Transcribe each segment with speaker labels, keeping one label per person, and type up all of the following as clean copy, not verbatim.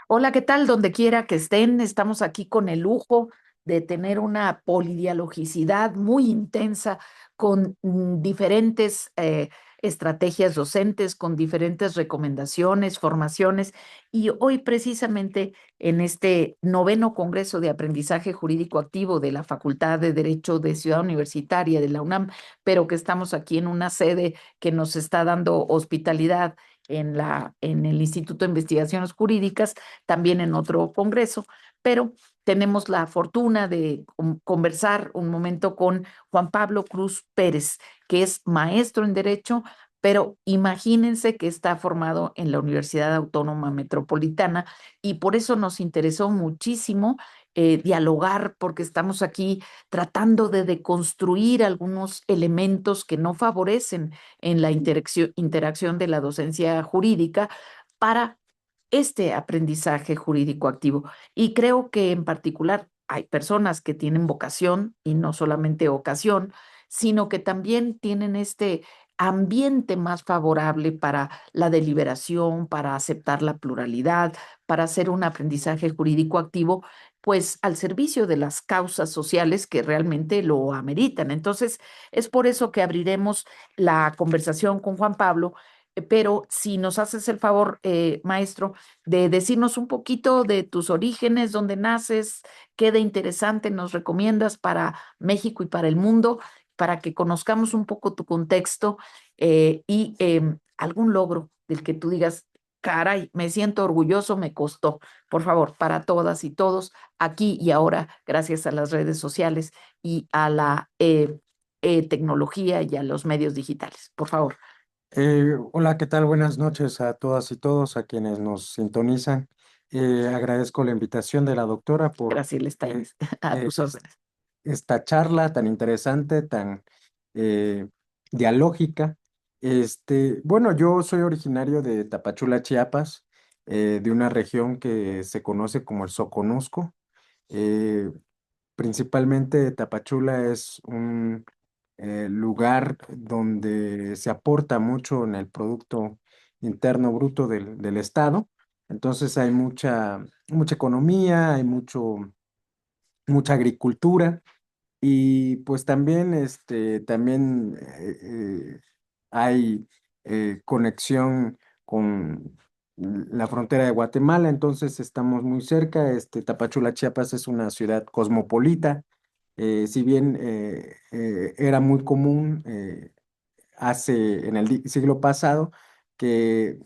Speaker 1: Hola, ¿qué tal? Donde quiera que estén, estamos aquí con el lujo de tener una polidialogicidad muy intensa con diferentes estrategias docentes, con diferentes recomendaciones, formaciones. Y hoy precisamente en este noveno Congreso de Aprendizaje Jurídico Activo de la Facultad de Derecho de Ciudad Universitaria de la UNAM, pero que estamos aquí en una sede que nos está dando hospitalidad en el Instituto de Investigaciones Jurídicas, también en otro congreso, pero tenemos la fortuna de conversar un momento con Juan Pablo Cruz Pérez, que es maestro en Derecho, pero imagínense que está formado en la Universidad Autónoma Metropolitana y por eso nos interesó muchísimo dialogar, porque estamos aquí tratando de deconstruir algunos elementos que no favorecen en la interacción de la docencia jurídica para este aprendizaje jurídico activo. Y creo que en particular hay personas que tienen vocación y no solamente ocasión, sino que también tienen este ambiente más favorable para la deliberación, para aceptar la pluralidad, para hacer un aprendizaje jurídico activo, pues al servicio de las causas sociales que realmente lo ameritan. Entonces, es por eso que abriremos la conversación con Juan Pablo, pero si nos haces el favor, maestro, de decirnos un poquito de tus orígenes, dónde naces, qué de interesante nos recomiendas para México y para el mundo, para que conozcamos un poco tu contexto y algún logro del que tú digas, caray, me siento orgulloso, me costó. Por favor, para todas y todos, aquí y ahora, gracias a las redes sociales y a la tecnología y a los medios digitales. Por favor,
Speaker 2: Hola, ¿qué tal? Buenas noches a todas y todos, a quienes nos sintonizan. Agradezco la invitación de la doctora por
Speaker 1: Graciela
Speaker 2: eh,
Speaker 1: Steins, a
Speaker 2: eh,
Speaker 1: tus órdenes.
Speaker 2: esta charla tan interesante, tan eh, dialógica. Bueno, yo soy originario de Tapachula, Chiapas, de una región que se conoce como el Soconusco. Eh, Principalmente Tapachula es un lugar donde se aporta mucho en el Producto Interno Bruto del estado. Entonces hay mucha economía, hay mucha agricultura y pues también, hay conexión con la frontera de Guatemala, entonces estamos muy cerca. Tapachula, Chiapas es una ciudad cosmopolita. Si bien era muy común en el siglo pasado que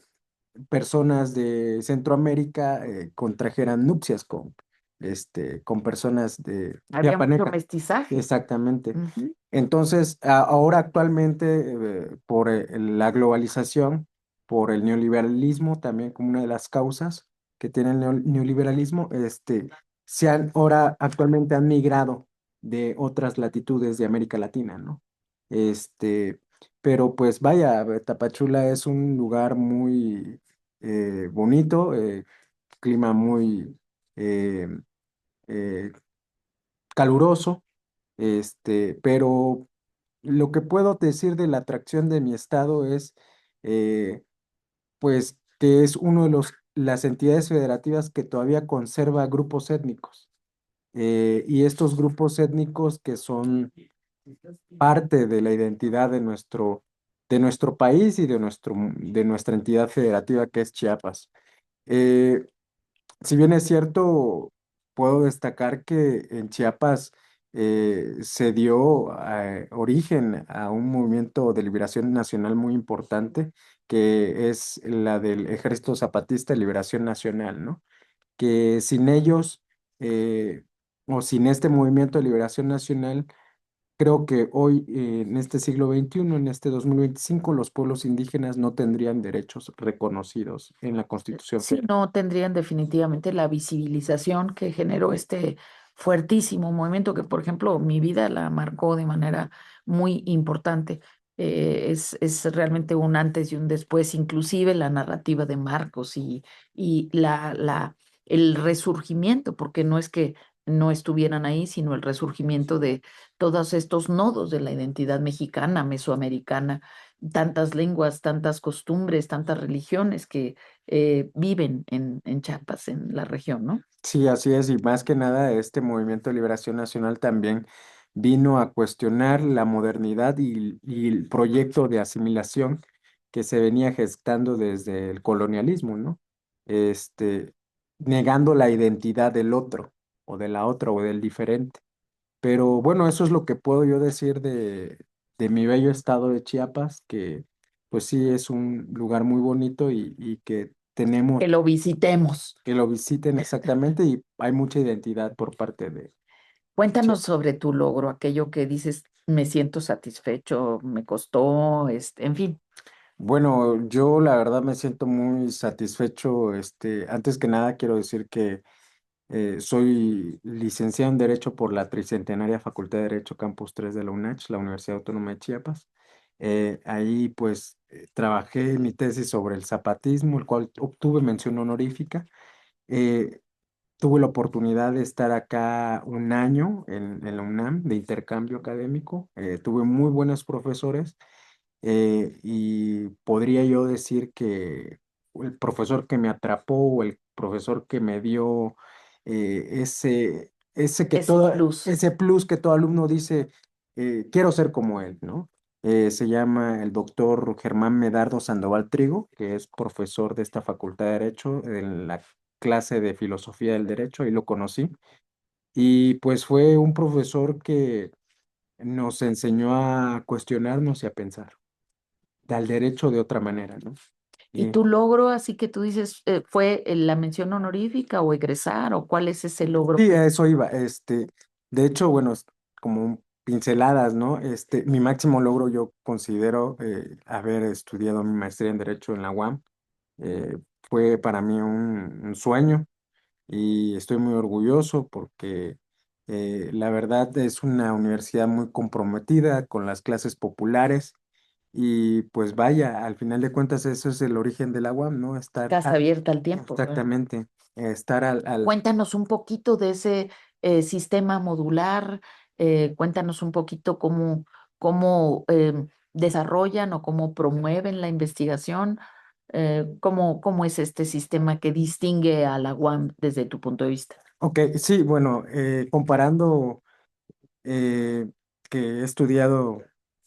Speaker 2: personas de Centroamérica contrajeran nupcias con personas de
Speaker 1: Había mucho
Speaker 2: Chiapaneca.
Speaker 1: mestizaje.
Speaker 2: Exactamente.
Speaker 1: Ujú.
Speaker 2: Entonces, ahora actualmente, por la globalización, por el neoliberalismo, también como una de las causas que tiene el neoliberalismo, ahora actualmente han migrado de otras latitudes de América Latina, ¿no? Este, pero pues vaya, Tapachula es un lugar muy bonito, clima muy eh, eh, caluroso, pero lo que puedo decir de la atracción de mi estado es, eh, pues, que es uno de las entidades federativas que todavía conserva grupos étnicos. Y estos grupos étnicos que son parte de la identidad de nuestro país y de nuestra entidad federativa que es Chiapas. Eh, si bien es cierto, puedo destacar que en Chiapas se dio origen a un movimiento de liberación nacional muy importante, que es la del Ejército Zapatista de Liberación Nacional, ¿no? Que sin ellos, o sin este movimiento de liberación nacional, creo que hoy, en este siglo XXI, en este 2025, los pueblos indígenas no tendrían derechos reconocidos en la Constitución
Speaker 1: Sí,
Speaker 2: Federal.
Speaker 1: no tendrían definitivamente la visibilización que generó este fuertísimo movimiento que, por ejemplo, mi vida la marcó de manera muy importante. Es realmente un antes y un después, inclusive la narrativa de Marcos y el resurgimiento, porque no es que no estuvieran ahí, sino el resurgimiento de todos estos nodos de la identidad mexicana, mesoamericana, tantas lenguas, tantas costumbres, tantas religiones que viven en Chiapas, en la región, ¿no?
Speaker 2: Sí, así es, y más que nada este movimiento de liberación nacional también vino a cuestionar la modernidad y el proyecto de asimilación que se venía gestando desde el colonialismo, ¿no? Este, negando la identidad del otro, o de la otra, o del diferente. Pero bueno, eso es lo que puedo yo decir de mi bello estado de Chiapas, que pues sí es un lugar muy bonito y que tenemos
Speaker 1: Que lo visitemos.
Speaker 2: que lo visiten exactamente y hay mucha identidad por parte de
Speaker 1: Cuéntanos
Speaker 2: Chiapas.
Speaker 1: sobre tu logro, aquello que dices, me siento satisfecho, me costó, en fin,
Speaker 2: Bueno, yo la verdad me siento muy satisfecho. Antes que nada quiero decir que soy licenciado en Derecho por la Tricentenaria Facultad de Derecho Campus 3 de la UNACH, la Universidad Autónoma de Chiapas. Ahí pues trabajé mi tesis sobre el zapatismo, el cual obtuve mención honorífica. Eh, Tuve la oportunidad de estar acá un año en la UNAM de intercambio académico. Tuve muy buenos profesores y podría yo decir que el profesor que me atrapó o el profesor que me dio
Speaker 1: ese plus.
Speaker 2: ese plus que todo alumno dice, quiero ser como él, ¿no? Se llama el doctor Germán Medardo Sandoval Trigo, que es profesor de esta Facultad de Derecho en la clase de Filosofía del Derecho, ahí lo conocí. Y pues fue un profesor que nos enseñó a cuestionarnos y a pensar al derecho de otra manera, ¿no?
Speaker 1: ¿Y
Speaker 2: Y
Speaker 1: tu logro, así que tú dices, fue la mención honorífica o egresar o cuál es ese logro
Speaker 2: sí,
Speaker 1: que
Speaker 2: a eso iba. De hecho, bueno, como pinceladas, ¿no? Mi máximo logro yo considero haber estudiado mi maestría en Derecho en la UAM. Eh, Fue para mí un sueño y estoy muy orgulloso porque la verdad es una universidad muy comprometida con las clases populares y pues vaya, al final de cuentas eso es el origen de la UAM, ¿no?
Speaker 1: casa abierta al tiempo, ¿verdad?
Speaker 2: Exactamente, estar al.
Speaker 1: Cuéntanos un poquito de ese sistema modular, cuéntanos un poquito cómo desarrollan o cómo promueven la investigación, cómo es este sistema que distingue a la UAM desde tu punto de vista.
Speaker 2: Ok, sí, bueno, comparando eh, que he estudiado,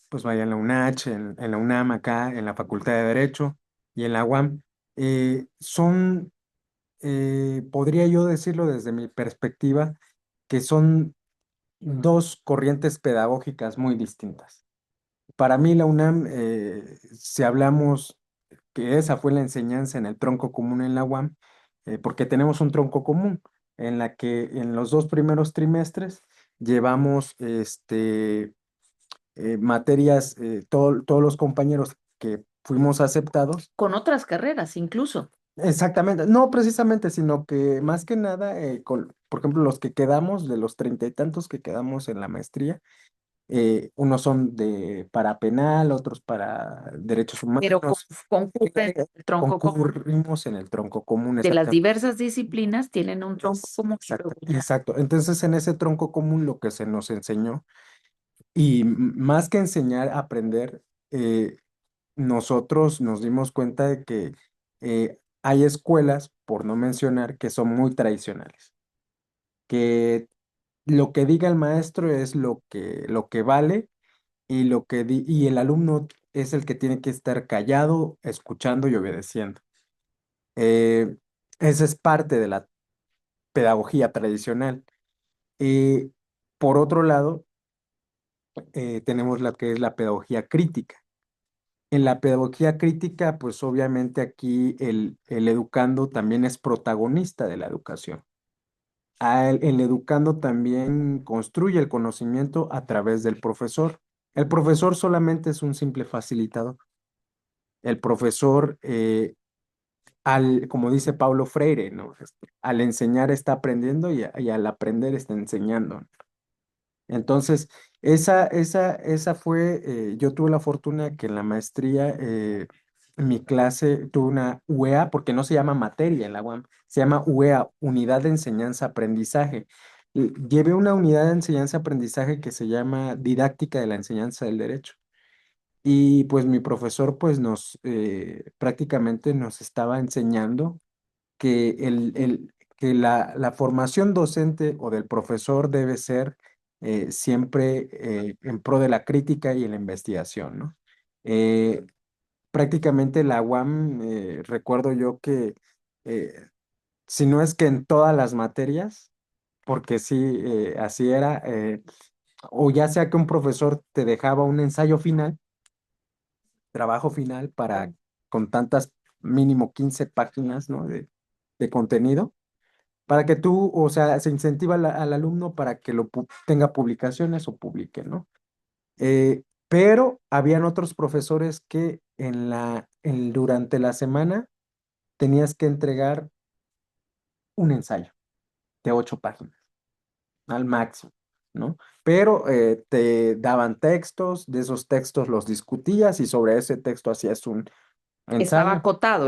Speaker 2: pues vaya en la UNACH, en la UNAM acá, en la Facultad de Derecho y en la UAM, son, podría yo decirlo desde mi perspectiva, que son dos corrientes pedagógicas muy distintas. Para mí la UNAM, si hablamos que esa fue la enseñanza en el tronco común en la UAM, porque tenemos un tronco común en la que en los dos primeros trimestres llevamos materias, todos los compañeros que fuimos aceptados.
Speaker 1: Con otras carreras incluso.
Speaker 2: Exactamente, no precisamente, sino que más que nada, por ejemplo, los que quedamos, de los treinta y tantos que quedamos en la maestría, unos son para penal, otros para derechos
Speaker 1: Pero
Speaker 2: humanos.
Speaker 1: concurren el tronco común.
Speaker 2: Concurrimos en el tronco común,
Speaker 1: De las
Speaker 2: exactamente.
Speaker 1: diversas disciplinas tienen un tronco común.
Speaker 2: Exacto, exacto. Entonces, en ese tronco común lo que se nos enseñó, y más que enseñar a aprender, nosotros nos dimos cuenta de que hay escuelas, por no mencionar, que son muy tradicionales, que lo que diga el maestro es lo que vale y y el alumno es el que tiene que estar callado, escuchando y obedeciendo. Eh, Esa es parte de la pedagogía tradicional. Y por otro lado, tenemos la que es la pedagogía crítica. En la pedagogía crítica, pues obviamente aquí el educando también es protagonista de la educación. El educando también construye el conocimiento a través del profesor. El profesor solamente es un simple facilitador. El profesor, como dice Paulo Freire, ¿no? Al enseñar está aprendiendo y al aprender está enseñando. Entonces, esa fue, yo tuve la fortuna que en la maestría, en mi clase tuve una UEA, porque no se llama materia en la UAM, se llama UEA, Unidad de Enseñanza-Aprendizaje. Llevé una unidad de enseñanza-aprendizaje que se llama Didáctica de la Enseñanza del Derecho. Y pues mi profesor pues nos prácticamente nos estaba enseñando que, que la formación docente o del profesor debe ser siempre en pro de la crítica y la investigación, ¿no? Eh, prácticamente la UAM, recuerdo yo que, eh, si no es que en todas las materias, porque sí, así era, o ya sea que un profesor te dejaba un ensayo final, trabajo final para con tantas mínimo 15 páginas, ¿no? de contenido para que tú, o sea, se incentiva al alumno para que tenga publicaciones o publique, ¿no? Pero habían otros profesores que durante la semana tenías que entregar un ensayo de 8 páginas al máximo, ¿no? Pero te daban textos, de esos textos los discutías y sobre ese texto hacías un ensayo.
Speaker 1: Estaba acotado,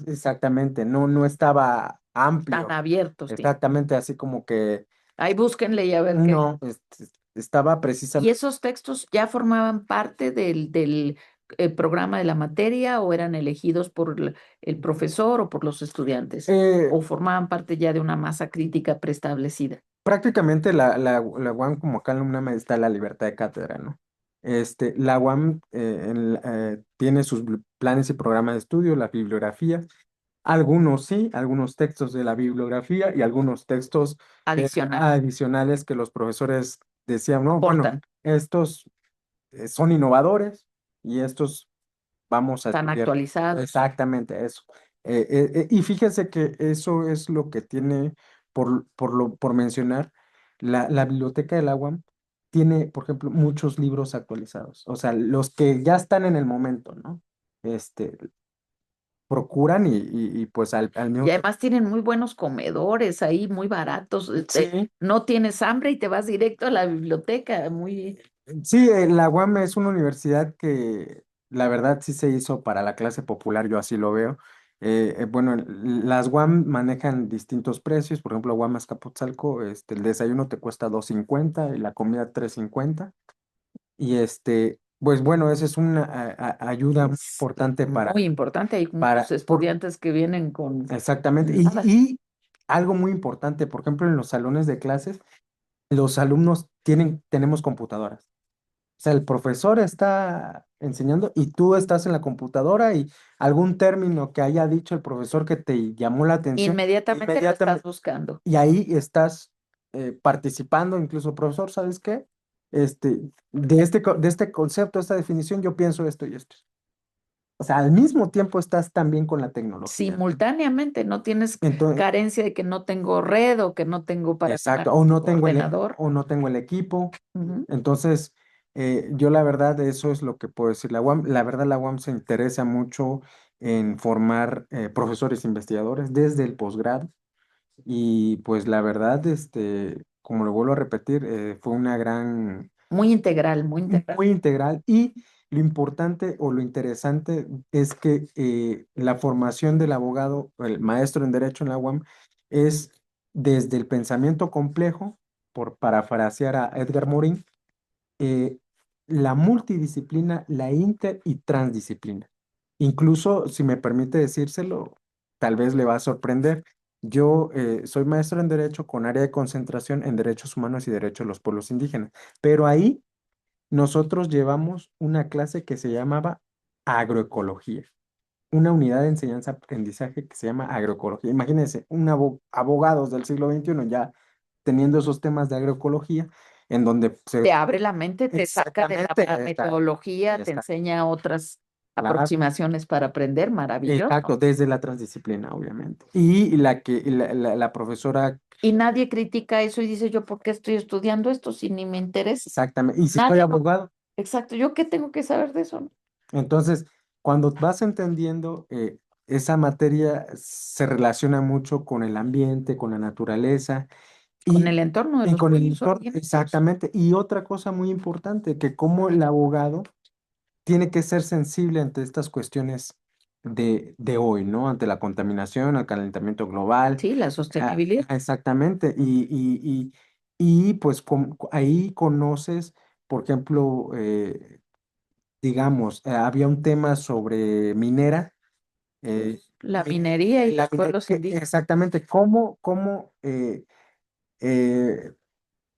Speaker 2: Exactamente, no estaba
Speaker 1: tan
Speaker 2: amplio,
Speaker 1: abiertos, sí.
Speaker 2: exactamente así como que
Speaker 1: Ahí búsquenle y a ver qué.
Speaker 2: no, estaba
Speaker 1: ¿Y
Speaker 2: precisamente,
Speaker 1: esos textos ya formaban parte del programa de la materia o eran elegidos por el profesor o por los estudiantes?
Speaker 2: eh,
Speaker 1: ¿O formaban parte ya de una masa crítica preestablecida?
Speaker 2: prácticamente la UAM como acá en la UNAM está la libertad de cátedra, ¿no? La UAM tiene sus planes y programas de estudio, la bibliografía, algunos sí, algunos textos de la bibliografía y algunos textos
Speaker 1: Adicional.
Speaker 2: adicionales que los profesores decían, no, bueno,
Speaker 1: Aportan,
Speaker 2: estos son innovadores y estos vamos a
Speaker 1: están
Speaker 2: estudiar
Speaker 1: actualizados.
Speaker 2: exactamente eso. Y fíjense que eso es lo que tiene, por mencionar, la biblioteca del agua tiene, por ejemplo, muchos libros actualizados, o sea, los que ya están en el momento, ¿no? Este, procuran y pues al
Speaker 1: Y
Speaker 2: mismo tiempo,
Speaker 1: además tienen muy buenos comedores ahí, muy baratos.
Speaker 2: sí,
Speaker 1: No tienes hambre y te vas directo a la biblioteca. Muy
Speaker 2: sí, la UAM es una universidad que la verdad sí se hizo para la clase popular, yo así lo veo. Bueno, las UAM manejan distintos precios, por ejemplo, UAM Azcapotzalco, el desayuno te cuesta 2.50 y la comida 3.50. Y pues bueno, esa es una ayuda muy
Speaker 1: es
Speaker 2: importante
Speaker 1: muy importante. Hay muchos
Speaker 2: por,
Speaker 1: estudiantes que vienen con
Speaker 2: exactamente.
Speaker 1: nada.
Speaker 2: Y algo muy importante, por ejemplo, en los salones de clases, los alumnos tenemos computadoras. O sea, el profesor está enseñando y tú estás en la computadora y algún término que haya dicho el profesor que te llamó la atención,
Speaker 1: Inmediatamente lo estás
Speaker 2: inmediatamente,
Speaker 1: buscando.
Speaker 2: y ahí estás participando, incluso, profesor, ¿sabes qué? De este concepto, esta definición, yo pienso esto y esto. O sea, al mismo tiempo estás también con la tecnología.
Speaker 1: Simultáneamente, no tienes
Speaker 2: Entonces,
Speaker 1: carencia de que no tengo red o que no tengo para
Speaker 2: exacto,
Speaker 1: entrar a un ordenador.
Speaker 2: o no tengo el equipo.
Speaker 1: Ujú.
Speaker 2: Entonces, yo la verdad, eso es lo que puedo decir. La UAM, la verdad, la UAM se interesa mucho en formar profesores investigadores desde el posgrado. Y pues la verdad, como lo vuelvo a repetir, fue una gran,
Speaker 1: Muy integral, muy integral.
Speaker 2: muy integral. Y lo importante o lo interesante es que la formación del abogado, el maestro en Derecho en la UAM, es desde el pensamiento complejo, por parafrasear a Edgar Morin, eh, la multidisciplina, la inter y transdisciplina. Incluso, si me permite decírselo, tal vez le va a sorprender. Yo soy maestro en Derecho con área de concentración en Derechos Humanos y Derechos de los Pueblos Indígenas, pero ahí nosotros llevamos una clase que se llamaba agroecología, una unidad de enseñanza-aprendizaje que se llama agroecología. Imagínense, abogados del siglo XXI ya teniendo esos temas de agroecología, en donde
Speaker 1: Te abre la mente, te saca de la
Speaker 2: exactamente
Speaker 1: metodología, te
Speaker 2: está,
Speaker 1: enseña otras
Speaker 2: claro,
Speaker 1: aproximaciones para aprender.
Speaker 2: exacto,
Speaker 1: Maravilloso.
Speaker 2: desde la transdisciplina, obviamente. Y la profesora,
Speaker 1: Y nadie critica eso y dice yo, ¿por qué estoy estudiando esto si ni me interesa?
Speaker 2: exactamente, y si soy
Speaker 1: Nadie lo.
Speaker 2: abogado,
Speaker 1: Exacto, ¿yo qué tengo que saber de eso?
Speaker 2: entonces, cuando vas entendiendo, esa materia se relaciona mucho con el ambiente, con la naturaleza
Speaker 1: Con
Speaker 2: y,
Speaker 1: el entorno de
Speaker 2: y
Speaker 1: los
Speaker 2: con el
Speaker 1: pueblos
Speaker 2: entorno,
Speaker 1: originarios.
Speaker 2: exactamente. Y otra cosa muy importante, que como el abogado tiene que ser sensible ante estas cuestiones de hoy, ¿no? Ante la contaminación, el calentamiento global.
Speaker 1: Sí, la sostenibilidad.
Speaker 2: Exactamente. Pues ahí conoces, por ejemplo, digamos, había un tema sobre minera,
Speaker 1: La minería y los pueblos indígenas.
Speaker 2: exactamente, cómo eh,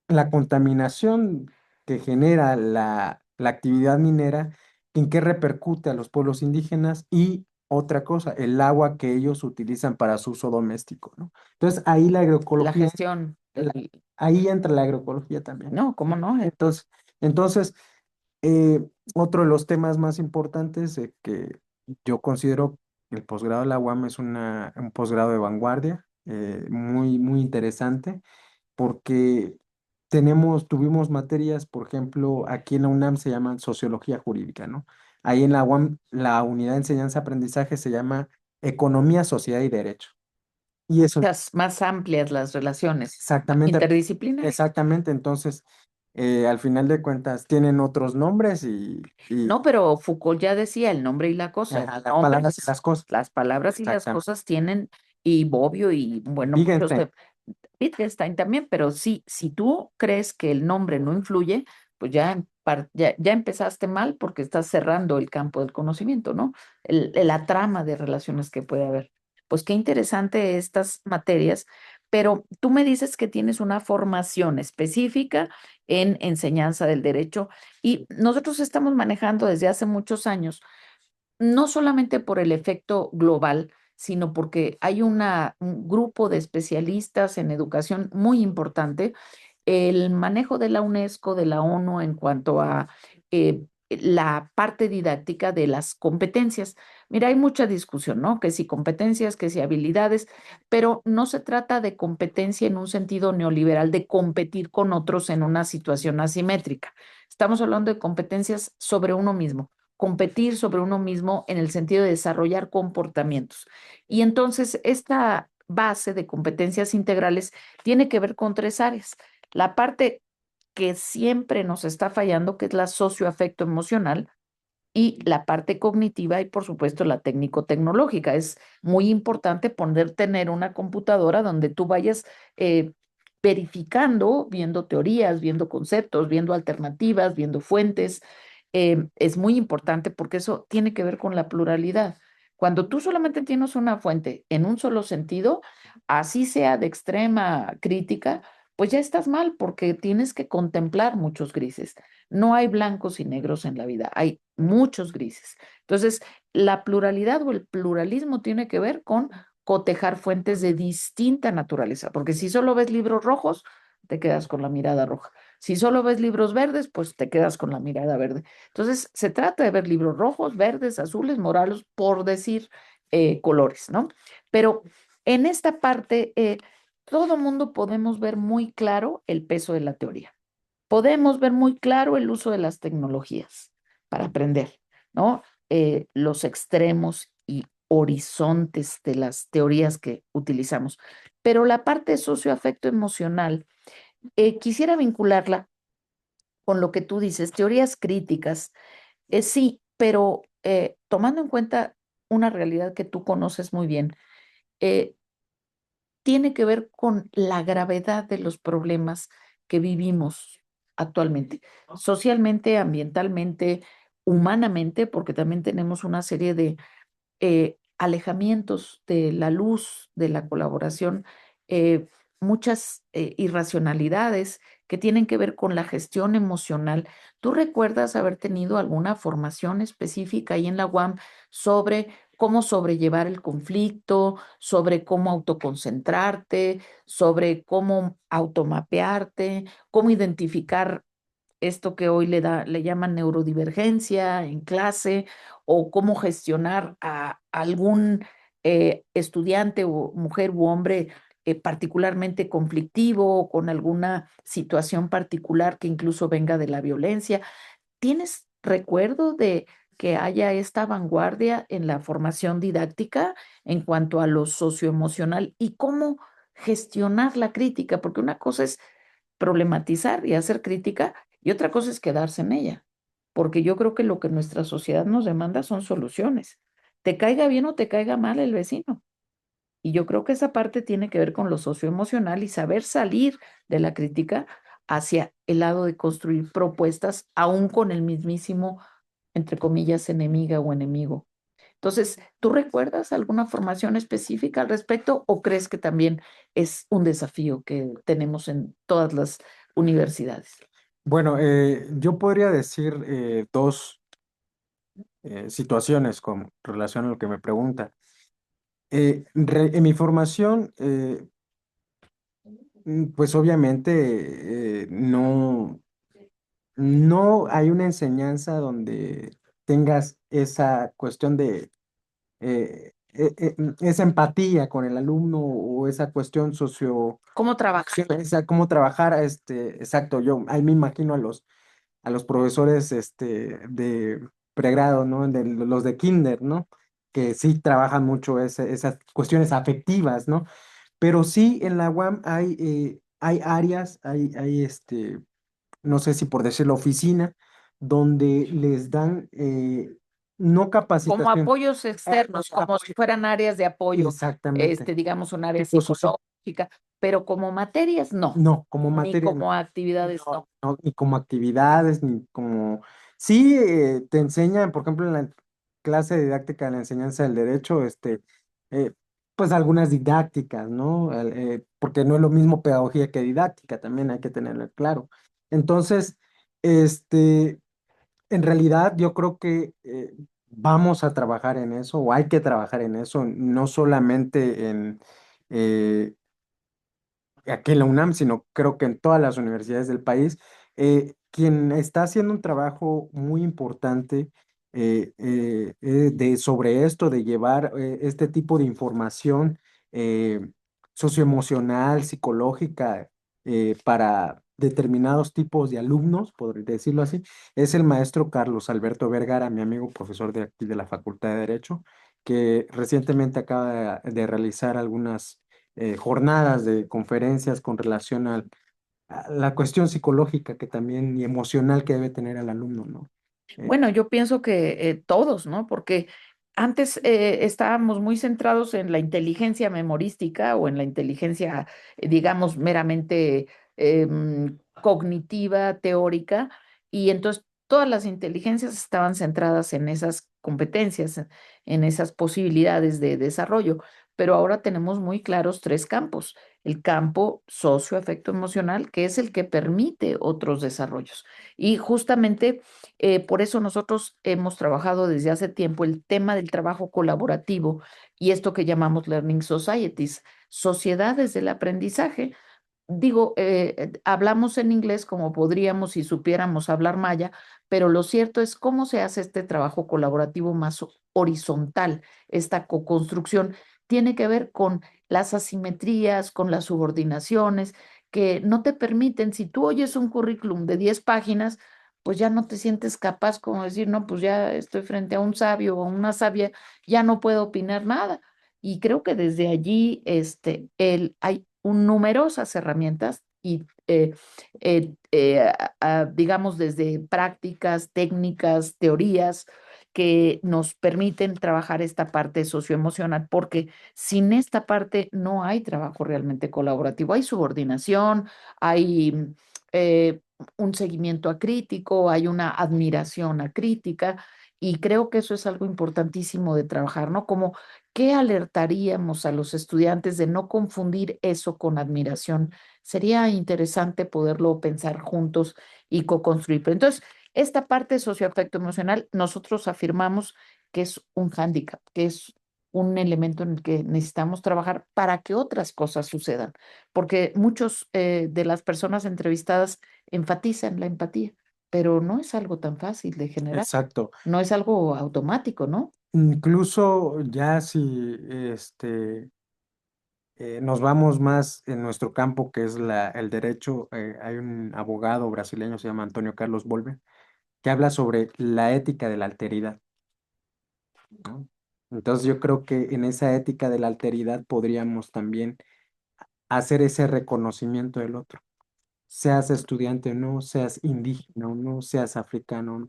Speaker 2: la contaminación que genera la actividad minera, en qué repercute a los pueblos indígenas y otra cosa, el agua que ellos utilizan para su uso doméstico, ¿no? Entonces ahí la
Speaker 1: La
Speaker 2: agroecología,
Speaker 1: gestión,
Speaker 2: la- ahí entra la agroecología también.
Speaker 1: no, ¿cómo no?
Speaker 2: Entonces, entonces eh, otro de los temas más importantes que yo considero que el posgrado de la UAM es un posgrado de vanguardia, muy interesante porque tuvimos materias, por ejemplo, aquí en la UNAM se llaman sociología jurídica, ¿no? Ahí en la UAM, la unidad de enseñanza-aprendizaje se llama economía, sociedad y derecho. Y eso,
Speaker 1: Las más amplias las relaciones
Speaker 2: exactamente,
Speaker 1: interdisciplinarias.
Speaker 2: exactamente, entonces, al final de cuentas, tienen otros nombres y
Speaker 1: No, pero Foucault ya decía el nombre y la cosa,
Speaker 2: ajá, las palabras y
Speaker 1: nombres,
Speaker 2: las cosas.
Speaker 1: las palabras y las
Speaker 2: Exactamente.
Speaker 1: cosas tienen, y Bobbio y bueno, muchos
Speaker 2: Fíjense,
Speaker 1: de Wittgenstein también, pero sí, si tú crees que el nombre no influye, pues ya empezaste mal porque estás cerrando el campo del conocimiento, ¿no? La trama de relaciones que puede haber. Pues qué interesante estas materias, pero tú me dices que tienes una formación específica en enseñanza del derecho y nosotros estamos manejando desde hace muchos años, no solamente por el efecto global, sino porque hay un grupo de especialistas en educación muy importante, el manejo de la UNESCO, de la ONU en cuanto a la parte didáctica de las competencias. Mira, hay mucha discusión, ¿no? Que si competencias, que si habilidades, pero no se trata de competencia en un sentido neoliberal, de competir con otros en una situación asimétrica. Estamos hablando de competencias sobre uno mismo, competir sobre uno mismo en el sentido de desarrollar comportamientos. Y entonces esta base de competencias integrales tiene que ver con tres áreas. La parte que siempre nos está fallando, que es la socioafecto emocional, y la parte cognitiva y por supuesto la técnico-tecnológica. Es muy importante tener una computadora donde tú vayas verificando, viendo teorías, viendo conceptos, viendo alternativas, viendo fuentes. Es muy importante porque eso tiene que ver con la pluralidad. Cuando tú solamente tienes una fuente en un solo sentido, así sea de extrema crítica, pues ya estás mal porque tienes que contemplar muchos grises. No hay blancos y negros en la vida, hay muchos grises. Entonces, la pluralidad o el pluralismo tiene que ver con cotejar fuentes de distinta naturaleza, porque si solo ves libros rojos, te quedas con la mirada roja. Si solo ves libros verdes, pues te quedas con la mirada verde. Entonces, se trata de ver libros rojos, verdes, azules, morados, por decir colores, ¿no? Pero en esta parte, todo mundo podemos ver muy claro el peso de la teoría. Podemos ver muy claro el uso de las tecnologías para aprender, ¿no? Los extremos y horizontes de las teorías que utilizamos. Pero la parte socioafecto emocional, quisiera vincularla con lo que tú dices, teorías críticas. Sí, pero tomando en cuenta una realidad que tú conoces muy bien, eh, tiene que ver con la gravedad de los problemas que vivimos actualmente, socialmente, ambientalmente, humanamente, porque también tenemos una serie de alejamientos de la luz, de la colaboración, eh, muchas irracionalidades que tienen que ver con la gestión emocional. ¿Tú recuerdas haber tenido alguna formación específica ahí en la UAM sobre cómo sobrellevar el conflicto, sobre cómo autoconcentrarte, sobre cómo automapearte, cómo identificar esto que hoy le llaman neurodivergencia en clase, o cómo gestionar a algún estudiante o mujer u hombre particularmente conflictivo o con alguna situación particular que incluso venga de la violencia? ¿Tienes recuerdo de que haya esta vanguardia en la formación didáctica en cuanto a lo socioemocional y cómo gestionar la crítica? Porque una cosa es problematizar y hacer crítica y otra cosa es quedarse en ella, porque yo creo que lo que nuestra sociedad nos demanda son soluciones, te caiga bien o te caiga mal el vecino. Y yo creo que esa parte tiene que ver con lo socioemocional y saber salir de la crítica hacia el lado de construir propuestas, aún con el mismísimo entre comillas, enemiga o enemigo. Entonces, ¿tú recuerdas alguna formación específica al respecto o crees que también es un desafío que tenemos en todas las universidades?
Speaker 2: Bueno, yo podría decir dos situaciones con relación a lo que me pregunta. En mi formación, pues obviamente no hay una enseñanza donde tengas esa cuestión de esa empatía con el alumno o esa cuestión
Speaker 1: ¿Cómo trabajar?
Speaker 2: esa, cómo trabajar, exacto, yo ahí me imagino a los profesores de pregrado, ¿no? De los de kinder, ¿no? Que sí trabajan mucho esas cuestiones afectivas, ¿no? Pero sí en la UAM hay áreas, no sé si por decirlo, oficina, donde les dan no
Speaker 1: Como
Speaker 2: capacitación.
Speaker 1: apoyos externos, como si fueran áreas de apoyo,
Speaker 2: Exactamente.
Speaker 1: digamos, un área
Speaker 2: Tipo socio-
Speaker 1: psicológica, pero como materias no,
Speaker 2: no, como
Speaker 1: ni
Speaker 2: materia,
Speaker 1: como actividades no.
Speaker 2: no, ni como actividades, ni como... Sí, te enseñan, por ejemplo, en la clase de didáctica de la enseñanza del derecho, eh, pues algunas didácticas, ¿no? Porque no es lo mismo pedagogía que didáctica, también hay que tenerlo claro. Entonces, este, en realidad yo creo que vamos a trabajar en eso, o hay que trabajar en eso, no solamente eh, aquí en la UNAM, sino creo que en todas las universidades del país. Quien está haciendo un trabajo muy importante sobre esto, de llevar este tipo de información eh, socioemocional, psicológica, para determinados tipos de alumnos, por decirlo así, es el maestro Carlos Alberto Vergara, mi amigo profesor de aquí de la Facultad de Derecho, que recientemente acaba de realizar algunas jornadas de conferencias con relación a la cuestión psicológica que también y emocional que debe tener el alumno, ¿no? Eh,
Speaker 1: Bueno, yo pienso que todos, ¿no? Porque antes estábamos muy centrados en la inteligencia memorística o en la inteligencia, digamos, meramente cognitiva, teórica, y entonces todas las inteligencias estaban centradas en esas competencias, en esas posibilidades de desarrollo, pero ahora tenemos muy claros tres campos. El campo socioafecto emocional, que es el que permite otros desarrollos. Y justamente por eso nosotros hemos trabajado desde hace tiempo el tema del trabajo colaborativo y esto que llamamos Learning Societies, sociedades del aprendizaje. Digo, hablamos en inglés como podríamos si supiéramos hablar maya, pero lo cierto es cómo se hace este trabajo colaborativo más horizontal, esta co-construcción, tiene que ver con las asimetrías, con las subordinaciones, que no te permiten, si tú oyes un currículum de 10 páginas, pues ya no te sientes capaz como decir, no, pues ya estoy frente a un sabio o una sabia, ya no puedo opinar nada. Y creo que desde allí hay numerosas herramientas y digamos desde prácticas, técnicas, teorías que nos permiten trabajar esta parte socioemocional, porque sin esta parte no hay trabajo realmente colaborativo, hay subordinación, hay eh, un seguimiento acrítico, hay una admiración acrítica. Y creo que eso es algo importantísimo de trabajar, ¿no? Como ¿qué alertaríamos a los estudiantes de no confundir eso con admiración? Sería interesante poderlo pensar juntos y co-construir. Pero entonces, esta parte socioafecto emocional, nosotros afirmamos que es un hándicap, que es un elemento en el que necesitamos trabajar para que otras cosas sucedan, porque muchos de las personas entrevistadas enfatizan la empatía, pero no es algo tan fácil de generar,
Speaker 2: exacto.
Speaker 1: no es algo automático, ¿no?
Speaker 2: Incluso ya si nos vamos más en nuestro campo, que es el derecho, hay un abogado brasileño, se llama Antonio Carlos Volve, que habla sobre la ética de la alteridad, ¿no? Entonces yo creo que en esa ética de la alteridad podríamos también hacer ese reconocimiento del otro, seas estudiante o no, seas indígena o no, seas africano o no.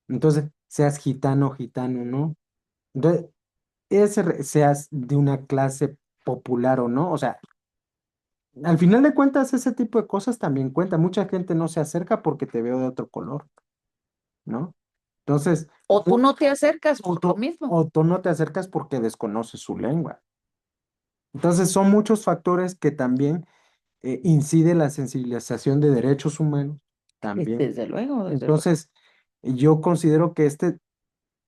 Speaker 2: Entonces, seas gitano o gitano o no. Entonces, seas de una clase popular o no. O sea, al final de cuentas, ese tipo de cosas también cuenta. Mucha gente no se acerca porque te veo de otro color, ¿no? Entonces,
Speaker 1: O tú no te acercas por lo mismo.
Speaker 2: o tú no te acercas porque desconoces su lengua. Entonces, son muchos factores que también incide la sensibilización de derechos humanos también.
Speaker 1: Desde luego, desde luego.
Speaker 2: Entonces, yo considero que este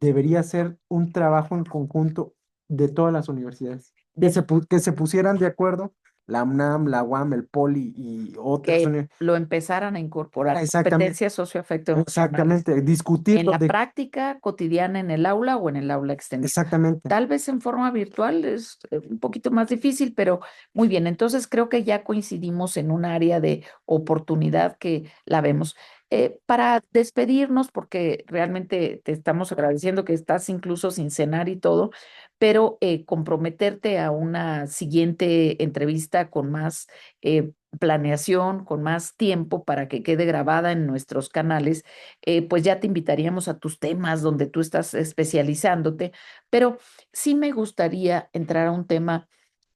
Speaker 2: debería ser un trabajo en conjunto de todas las universidades,
Speaker 1: De
Speaker 2: que se pusieran de acuerdo, la UNAM, la UAM, el POLI y otras
Speaker 1: que
Speaker 2: universidades.
Speaker 1: lo empezaran a incorporar,
Speaker 2: Exactamente,
Speaker 1: competencias socioafectivo-emocionales,
Speaker 2: exactamente,
Speaker 1: en
Speaker 2: discutirlo
Speaker 1: la
Speaker 2: de,
Speaker 1: práctica cotidiana en el aula o en el aula extensa.
Speaker 2: exactamente.
Speaker 1: Tal vez en forma virtual es un poquito más difícil, pero muy bien. Entonces creo que ya coincidimos en un área de oportunidad que la vemos. Para despedirnos, porque realmente te estamos agradeciendo que estás incluso sin cenar y todo, pero comprometerte a una siguiente entrevista con más planeación, con más tiempo para que quede grabada en nuestros canales, pues ya te invitaríamos a tus temas donde tú estás especializándote, pero sí me gustaría entrar a un tema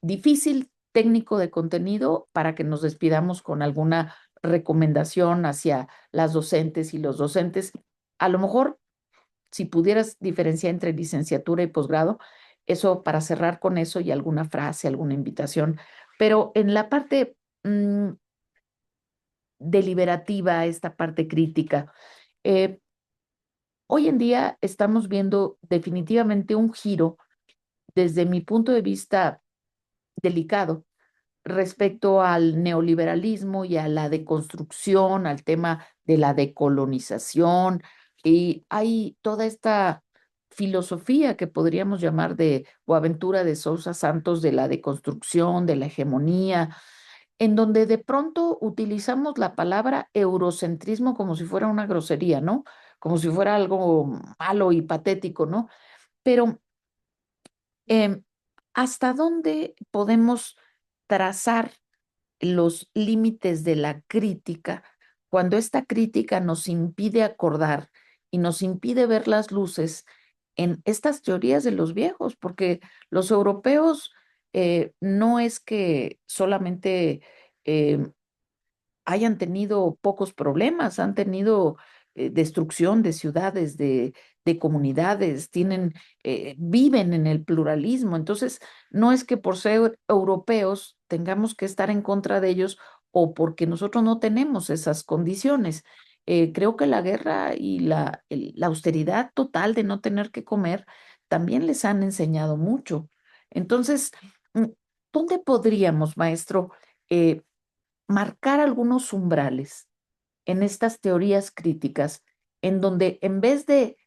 Speaker 1: difícil, técnico de contenido, para que nos despidamos con alguna recomendación hacia las docentes y los docentes. A lo mejor, si pudieras diferenciar entre licenciatura y posgrado, eso para cerrar con eso y alguna frase, alguna invitación. Pero en la parte deliberativa, esta parte crítica, eh, hoy en día estamos viendo definitivamente un giro desde mi punto de vista delicado respecto al neoliberalismo y a la deconstrucción, al tema de la decolonización, y hay toda esta filosofía que podríamos llamar de Boaventura de Sousa Santos, de la deconstrucción, de la hegemonía, en donde de pronto utilizamos la palabra eurocentrismo como si fuera una grosería, ¿no? Como si fuera algo malo y patético, ¿no? Pero Em, ¿hasta dónde podemos trazar los límites de la crítica cuando esta crítica nos impide acordar y nos impide ver las luces en estas teorías de los viejos? Porque los europeos no es que solamente hayan tenido pocos problemas, han tenido destrucción de ciudades, de comunidades, viven en el pluralismo. Entonces, no es que por ser europeos tengamos que estar en contra de ellos o porque nosotros no tenemos esas condiciones. Creo que la guerra y la austeridad total de no tener que comer también les han enseñado mucho. Entonces, mm, ¿dónde podríamos, maestro, eh, marcar algunos umbrales en estas teorías críticas en donde en vez de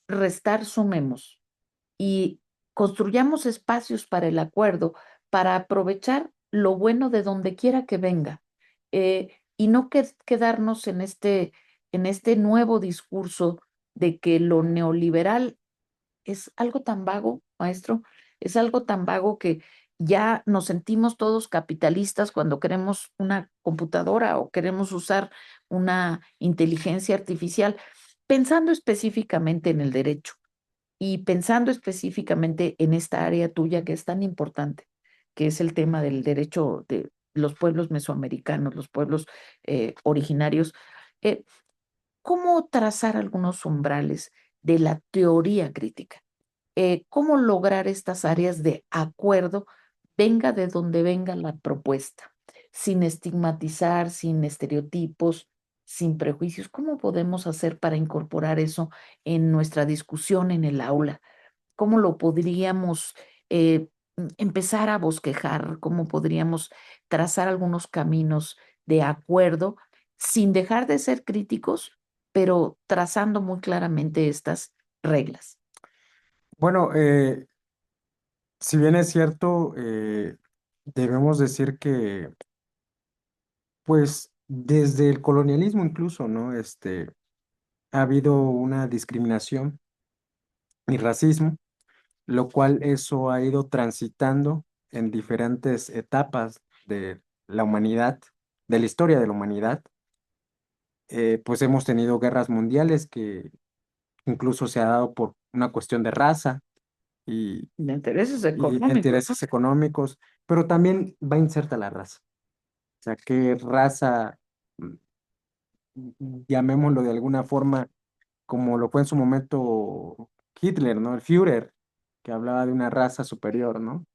Speaker 1: restar, sumemos y construyamos espacios para el acuerdo, para aprovechar lo bueno de donde quiera que venga, y no quedarnos en este nuevo discurso de que lo neoliberal es algo tan vago, maestro, es algo tan vago que ya nos sentimos todos capitalistas cuando queremos una computadora o queremos usar una inteligencia artificial, pensando específicamente en el derecho y pensando específicamente en esta área tuya que es tan importante, que es el tema del derecho de los pueblos mesoamericanos, los pueblos originarios. eh, ¿Cómo trazar algunos umbrales de la teoría crítica? ¿Cómo lograr estas áreas de acuerdo, venga de donde venga la propuesta, sin estigmatizar, sin estereotipos, sin prejuicios? ¿Cómo podemos hacer para incorporar eso en nuestra discusión en el aula? ¿Cómo lo podríamos empezar a bosquejar? ¿Cómo podríamos trazar algunos caminos de acuerdo sin dejar de ser críticos, pero trazando muy claramente estas reglas?
Speaker 2: Bueno, si bien es cierto, debemos decir que, pues, desde el colonialismo incluso, ¿no? Ha habido una discriminación y racismo, lo cual eso ha ido transitando en diferentes etapas de la humanidad, de la historia de la humanidad. Pues hemos tenido guerras mundiales que incluso se ha dado por una cuestión de raza y,
Speaker 1: De intereses
Speaker 2: y
Speaker 1: económicos.
Speaker 2: intereses económicos, pero también va inserta la raza. O sea, qué raza, llamémoslo de alguna forma, como lo fue en su momento Hitler, ¿no? El Führer, que hablaba de una raza superior, ¿no?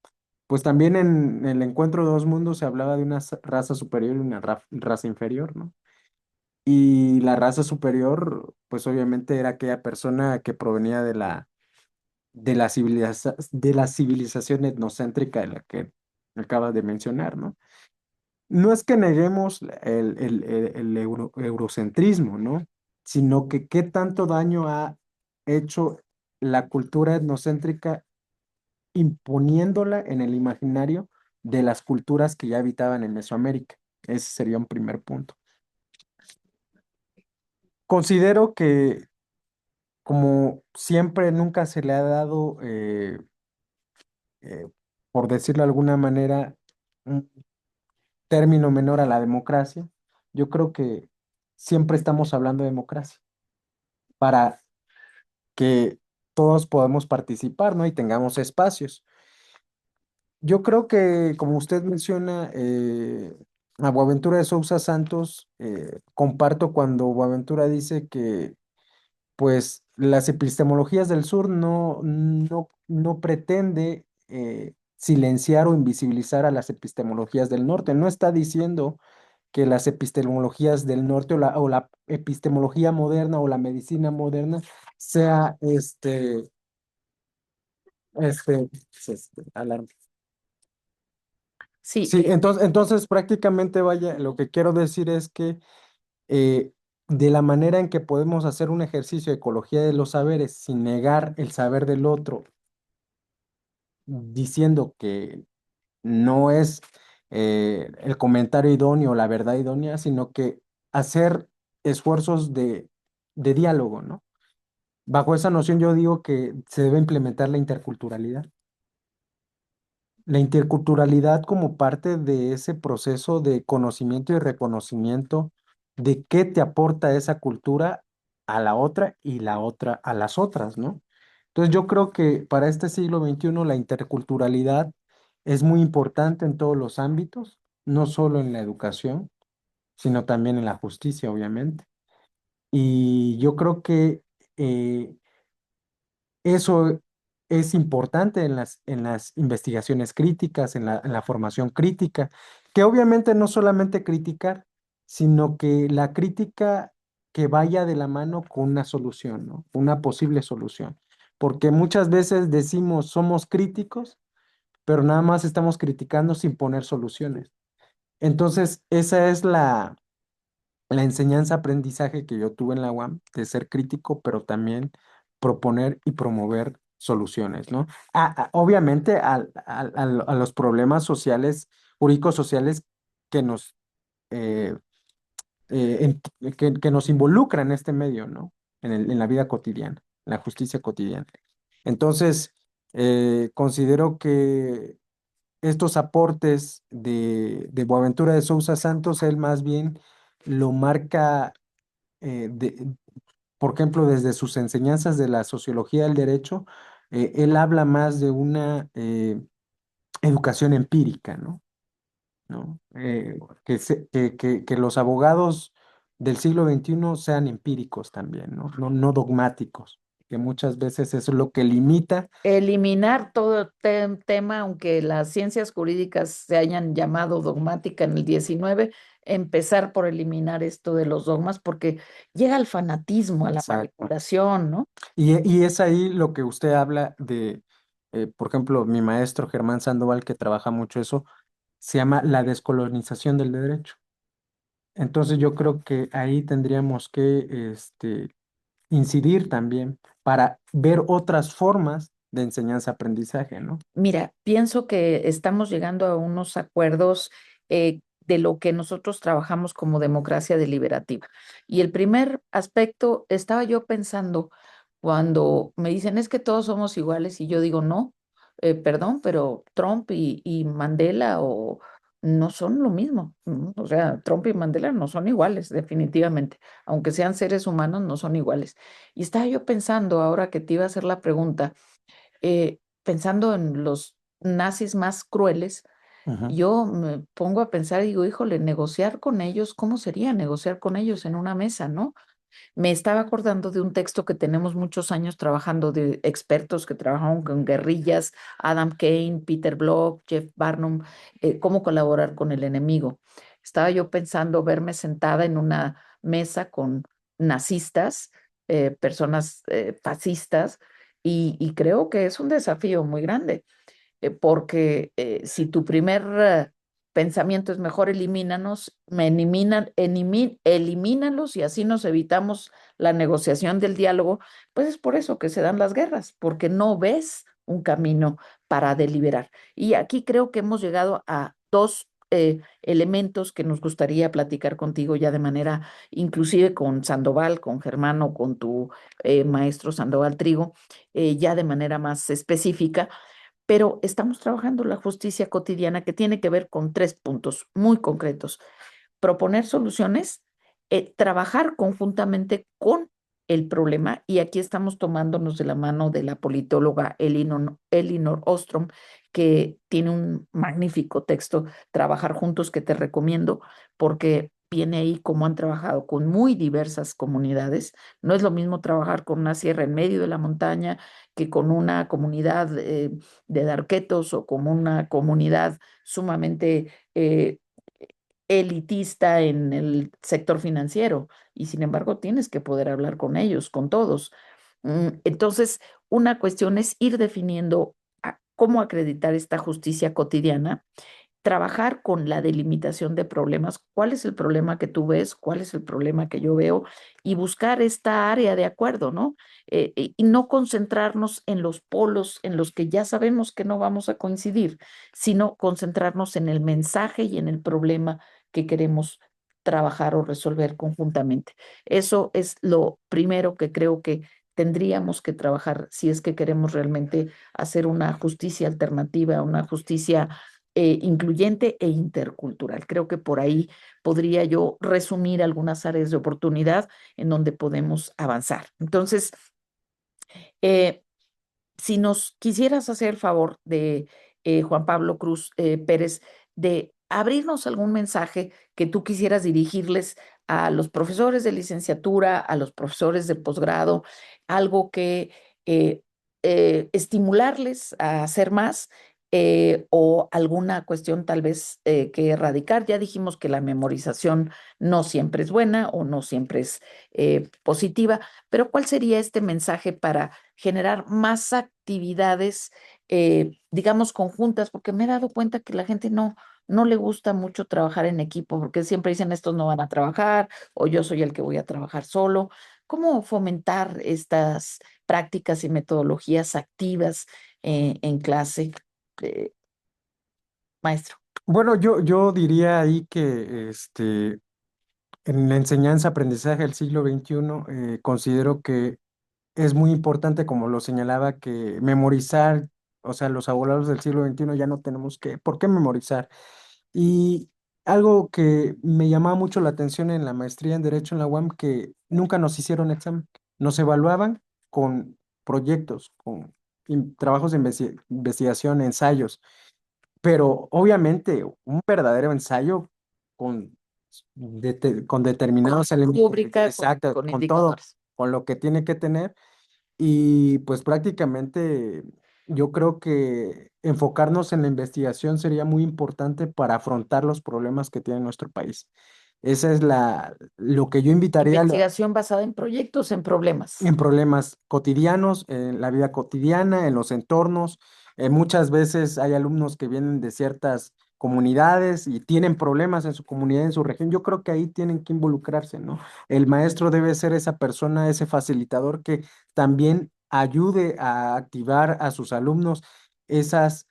Speaker 2: Pues también en el encuentro de dos mundos se hablaba de una raza superior y una raza inferior, ¿no? Y la raza superior, pues obviamente era aquella persona que provenía de la civilización etnocéntrica de la que acabas de mencionar, ¿no? No es que neguemos el eurocentrismo, ¿no? Sino que qué tanto daño ha hecho la cultura etnocéntrica imponiéndola en el imaginario de las culturas que ya habitaban en Mesoamérica. Ese sería un primer punto. Considero que, como siempre, nunca se le ha dado, eh, por decirlo de alguna manera, un término menor a la democracia. Yo creo que siempre estamos hablando de democracia para que todos podamos participar, ¿no? Y tengamos espacios. Yo creo que, como usted menciona, a Boaventura de Sousa Santos, comparto cuando Boaventura dice que, pues, las epistemologías del sur no pretende silenciar o invisibilizar a las epistemologías del norte. No está diciendo que las epistemologías del norte o la epistemología moderna o la medicina moderna sea este, alarma.
Speaker 1: Sí,
Speaker 2: Sí, entonces prácticamente vaya, lo que quiero decir es que eh, de la manera en que podemos hacer un ejercicio de ecología de los saberes sin negar el saber del otro, diciendo que no es el comentario idóneo, la verdad idónea, sino que hacer esfuerzos de diálogo, ¿no? Bajo esa noción yo digo que se debe implementar la interculturalidad. La interculturalidad como parte de ese proceso de conocimiento y reconocimiento de qué te aporta esa cultura a la otra y la otra a las otras, ¿no? Entonces yo creo que para este siglo XXI la interculturalidad es muy importante en todos los ámbitos, no solo en la educación, sino también en la justicia, obviamente. Y yo creo que eh, eso es importante en las investigaciones críticas, en la formación crítica, que obviamente no solamente criticar, sino que la crítica que vaya de la mano con una solución, ¿no? Una posible solución. Porque muchas veces decimos somos críticos, pero nada más estamos criticando sin poner soluciones. Entonces, esa es la enseñanza-aprendizaje que yo tuve en la UAM, de ser crítico, pero también proponer y promover soluciones, ¿no? Obviamente a los problemas sociales, jurídicos sociales que nos, eh, que nos involucran en este medio, ¿no? En la vida cotidiana, en la justicia cotidiana. Entonces, considero que estos aportes de Boaventura de Sousa Santos, él más bien lo marca, por ejemplo, desde sus enseñanzas de la sociología del derecho, él habla más de una educación empírica, ¿no? ¿No? Que los abogados del siglo XXI sean empíricos también, ¿no? No dogmáticos, que muchas veces eso es lo que limita.
Speaker 1: eliminar todo tema, aunque las ciencias jurídicas se hayan llamado dogmática en el 19, empezar por eliminar esto de los dogmas, porque llega al fanatismo, a la
Speaker 2: Exacto.
Speaker 1: manipulación, ¿no?
Speaker 2: Y es ahí lo que usted habla de, por ejemplo, mi maestro Germán Sandoval, que trabaja mucho eso, se llama la descolonización del derecho. Entonces yo creo que ahí tendríamos que incidir también para ver otras formas de enseñanza-aprendizaje, ¿no?
Speaker 1: Mira, pienso que estamos llegando a unos acuerdos de lo que nosotros trabajamos como democracia deliberativa. Y el primer aspecto, estaba yo pensando cuando me dicen es que todos somos iguales y yo digo no, perdón, pero Trump y Mandela o no son lo mismo. O sea, Trump y Mandela no son iguales, definitivamente. Aunque sean seres humanos, no son iguales. Y estaba yo pensando ahora que te iba a hacer la pregunta pensando en los nazis más crueles,
Speaker 2: Ujú.
Speaker 1: yo me pongo a pensar y digo, híjole, negociar con ellos, ¿cómo sería negociar con ellos en una mesa, no? Me estaba acordando de un texto que tenemos muchos años trabajando de expertos que trabajaron con guerrillas, Adam Kane, Peter Block, Jeff Barnum, cómo colaborar con el enemigo. Estaba yo pensando verme sentada en una mesa con nazistas, personas fascistas, y creo que es un desafío muy grande porque si tu primer pensamiento es mejor elimínanos, elimínalos y así nos evitamos la negociación del diálogo, pues es por eso que se dan las guerras, porque no ves un camino para deliberar. Y aquí creo que hemos llegado a dos elementos que nos gustaría platicar contigo ya de manera, inclusive con Sandoval, con Germán con tu maestro Sandoval Trigo, ya de manera más específica, pero estamos trabajando la justicia cotidiana que tiene que ver con tres puntos muy concretos: proponer soluciones, trabajar conjuntamente con el problema, y aquí estamos tomándonos de la mano de la politóloga Elinor Ostrom, que tiene un magnífico texto, Trabajar Juntos, que te recomiendo, porque viene ahí cómo han trabajado con muy diversas comunidades. No es lo mismo trabajar con una sierra en medio de la montaña que con una comunidad de darquetos o como una comunidad sumamente elitista en el sector financiero, y sin embargo tienes que poder hablar con ellos, con todos. Entonces, una cuestión es ir definiendo cómo acreditar esta justicia cotidiana, trabajar con la delimitación de problemas, cuál es el problema que tú ves, cuál es el problema que yo veo, y buscar esta área de acuerdo, ¿no? Y no concentrarnos en los polos en los que ya sabemos que no vamos a coincidir, sino concentrarnos en el mensaje y en el problema que queremos trabajar o resolver conjuntamente. Eso es lo primero que creo que tendríamos que trabajar si es que queremos realmente hacer una justicia alternativa, una justicia incluyente e intercultural. Creo que por ahí podría yo resumir algunas áreas de oportunidad en donde podemos avanzar. Entonces, eh, si nos quisieras hacer el favor de Juan Pablo Cruz Pérez, de abrirnos algún mensaje que tú quisieras dirigirles a los profesores de licenciatura, a los profesores de posgrado, algo que eh, estimularles a hacer más, o alguna cuestión tal vez que erradicar. Ya dijimos que la memorización no siempre es buena o no siempre es positiva, pero ¿cuál sería este mensaje para generar más actividades, digamos, conjuntas? Porque me he dado cuenta que la gente no le gusta mucho trabajar en equipo, porque siempre dicen estos no van a trabajar o yo soy el que voy a trabajar solo. ¿Cómo fomentar estas prácticas y metodologías activas en clase, eh, maestro?
Speaker 2: Bueno, yo diría ahí que en la enseñanza-aprendizaje del siglo XXI, considero que es muy importante, como lo señalaba, que memorizar, o sea, los abuelos del siglo XXI ya no tenemos ¿por qué memorizar? Y algo que me llamaba mucho la atención en la maestría en Derecho en la UAM, que nunca nos hicieron examen, nos evaluaban con proyectos, con trabajos de investigación, ensayos, pero obviamente un verdadero ensayo con, con determinados elementos,
Speaker 1: Rúbrica
Speaker 2: exacto,
Speaker 1: con
Speaker 2: con todo,
Speaker 1: indicadores.
Speaker 2: con lo que tiene que tener. Y pues prácticamente yo creo que enfocarnos en la investigación sería muy importante para afrontar los problemas que tiene nuestro país. Esa es lo que yo invitaría
Speaker 1: Investigación basada en proyectos, en problemas.
Speaker 2: en problemas cotidianos, en la vida cotidiana, en los entornos. Muchas veces hay alumnos que vienen de ciertas comunidades y tienen problemas en su comunidad, en su región. Yo creo que ahí tienen que involucrarse, ¿no? El maestro debe ser esa persona, ese facilitador que también ayude a activar a sus alumnos esas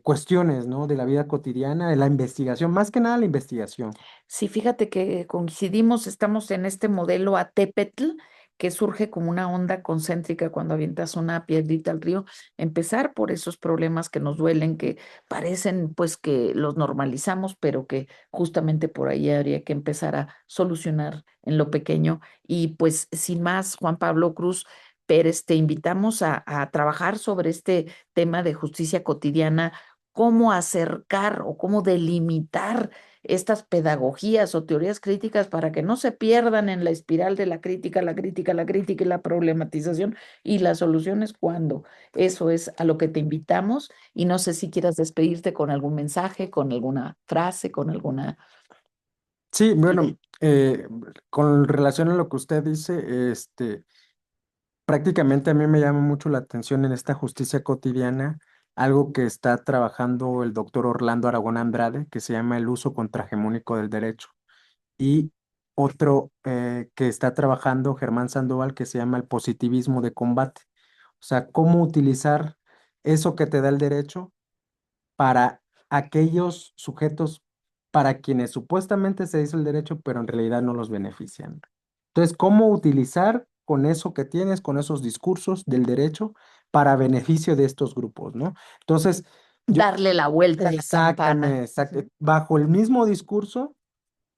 Speaker 2: cuestiones, ¿no? De la vida cotidiana, de la investigación, más que nada la investigación.
Speaker 1: Sí, fíjate que coincidimos, estamos en este modelo ATPETL, que surge como una onda concéntrica cuando avientas una piedrita al río. Empezar por esos problemas que nos duelen, que parecen pues que los normalizamos, pero que justamente por ahí habría que empezar a solucionar en lo pequeño. Y pues sin más, Juan Pablo Cruz Pérez, te invitamos a trabajar sobre este tema de justicia cotidiana cómo acercar o cómo delimitar estas pedagogías o teorías críticas para que no se pierdan en la espiral de la crítica, la crítica, la crítica y la problematización y las soluciones cuando eso es a lo que te invitamos. Y no sé si quieras despedirte con algún mensaje, con alguna frase, con alguna
Speaker 2: Sí,
Speaker 1: idea.
Speaker 2: bueno, con relación a lo que usted dice, prácticamente a mí me llama mucho la atención en esta justicia cotidiana algo que está trabajando el doctor Orlando Aragón Andrade, que se llama el uso contrahegemónico del derecho, y otro que está trabajando Germán Sandoval, que se llama el positivismo de combate. O sea, cómo utilizar eso que te da el derecho para aquellos sujetos para quienes supuestamente se hizo el derecho, pero en realidad no los benefician. Entonces, ¿cómo utilizar con eso que tienes, con esos discursos del derecho, para beneficio de estos grupos, ¿no? Entonces, yo,
Speaker 1: Darle la vuelta a la campana.
Speaker 2: exactamente, bajo el mismo discurso,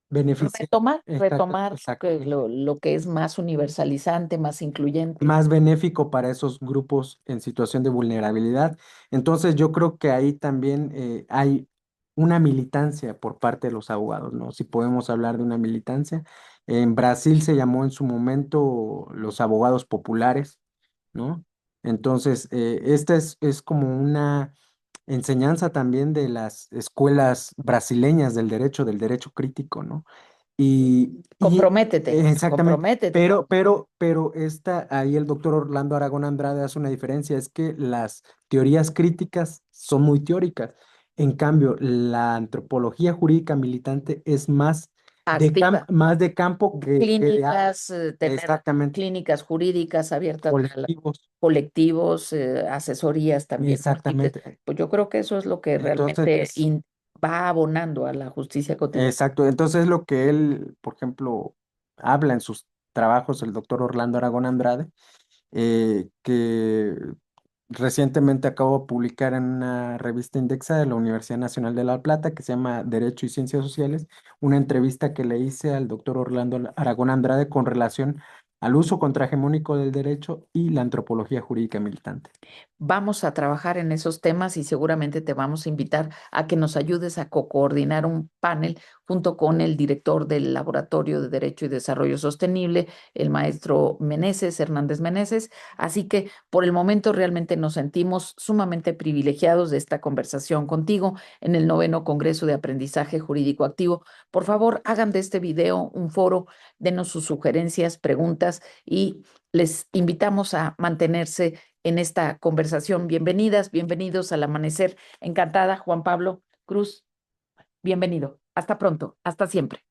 Speaker 2: beneficiar,
Speaker 1: Retomar
Speaker 2: exactamente,
Speaker 1: lo que es más universalizante, más incluyente.
Speaker 2: más benéfico para esos grupos en situación de vulnerabilidad. Entonces, yo creo que ahí también hay una militancia por parte de los abogados, ¿no? Si podemos hablar de una militancia. En Brasil se llamó en su momento los abogados populares, ¿no? Entonces, esta es como una enseñanza también de las escuelas brasileñas del derecho crítico, ¿no? Y
Speaker 1: Comprométete,
Speaker 2: exactamente,
Speaker 1: comprométete.
Speaker 2: pero ahí el doctor Orlando Aragón Andrade hace una diferencia, es que las teorías críticas son muy teóricas. En cambio, la antropología jurídica militante es más
Speaker 1: Activa.
Speaker 2: más de campo que
Speaker 1: Clínicas, tener
Speaker 2: exactamente,
Speaker 1: clínicas jurídicas abiertas a
Speaker 2: colectivos,
Speaker 1: colectivos, asesorías también múltiples.
Speaker 2: exactamente.
Speaker 1: Pues yo creo que eso es lo que realmente
Speaker 2: Entonces,
Speaker 1: va abonando a la justicia cotidiana.
Speaker 2: exacto. Entonces, lo que él, por ejemplo, habla en sus trabajos, el doctor Orlando Aragón Andrade, que recientemente acabo de publicar en una revista Indexa de la Universidad Nacional de La Plata, que se llama Derecho y Ciencias Sociales, una entrevista que le hice al doctor Orlando Aragón Andrade con relación al uso contrahegemónico del derecho y la antropología jurídica militante.
Speaker 1: Vamos a trabajar en esos temas y seguramente te vamos a invitar a que nos ayudes a coordinar un panel junto con el director del Laboratorio de Derecho y Desarrollo Sostenible, el maestro Meneses, Hernández Meneses. Así que por el momento realmente nos sentimos sumamente privilegiados de esta conversación contigo en el 9º Congreso de Aprendizaje Jurídico Activo. Por favor, hagan de este video un foro, denos sus sugerencias, preguntas y les invitamos a mantenerse en esta conversación. Bienvenidas, bienvenidos al amanecer. Encantada, Juan Pablo Cruz. Bienvenido. Hasta pronto. Hasta siempre.